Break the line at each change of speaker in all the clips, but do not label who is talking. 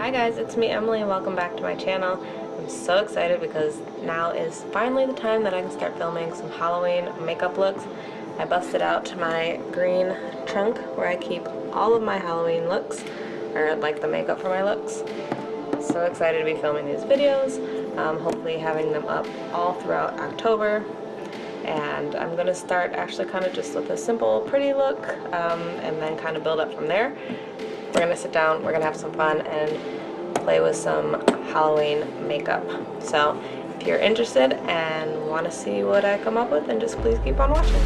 Hi guys, it's me Emily and welcome back to my channel. I'm so excited because now is finally the time that I can start filming some Halloween makeup looks. I busted out my green trunk where I keep all of my Halloween looks, or like the makeup for my looks. So excited to be filming these videos, hopefully having them up all throughout October. And I'm going to start actually kind of just with a simple pretty look and then kind of build up from there. We're going to sit down, we're going to have some fun and play with some Halloween makeup. So if you're interested and want to see what I come up with, then just please keep on watching.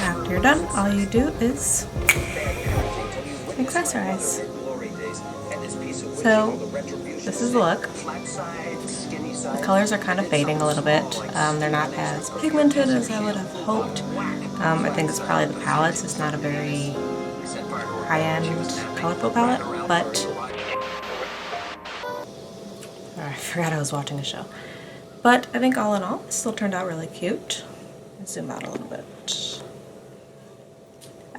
After you're done, all you do is accessorize. So this is the look. The colors are kind of fading a little bit. They're not as pigmented as I would have hoped. I think it's probably the palettes. It's not a very high-end colorful palette, but I forgot I was watching a show. But I think all in all, it still turned out really cute. Let's zoom out a little bit.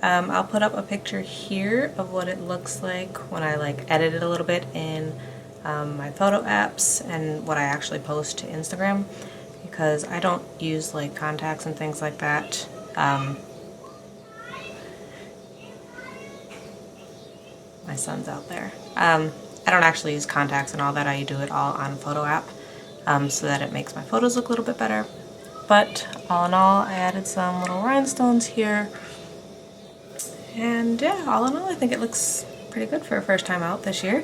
I'll put up a picture here of what it looks like when I edit it a little bit in my photo apps and what I actually post to Instagram, because I don't use contacts and things like that. My son's out there. I don't actually use contacts and all that. I do it all on a photo app so that it makes my photos look a little bit better. But all in all, I added some little rhinestones here. And yeah, all in all, I think it looks pretty good for a first time out this year.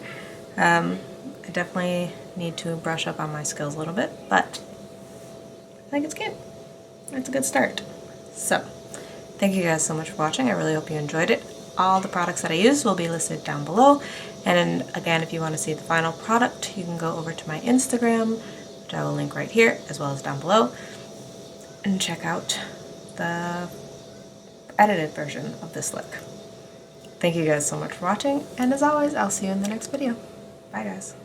I definitely need to brush up on my skills a little bit, but I think it's cute. It's a good start. So, thank you guys so much for watching. I really hope you enjoyed it. All the products that I use will be listed down below. And again, if you want to see the final product, you can go over to my Instagram, which I will link right here, as well as down below, and check out the edited version of this look. Thank you guys so much for watching, and as always, I'll see you in the next video. Bye guys.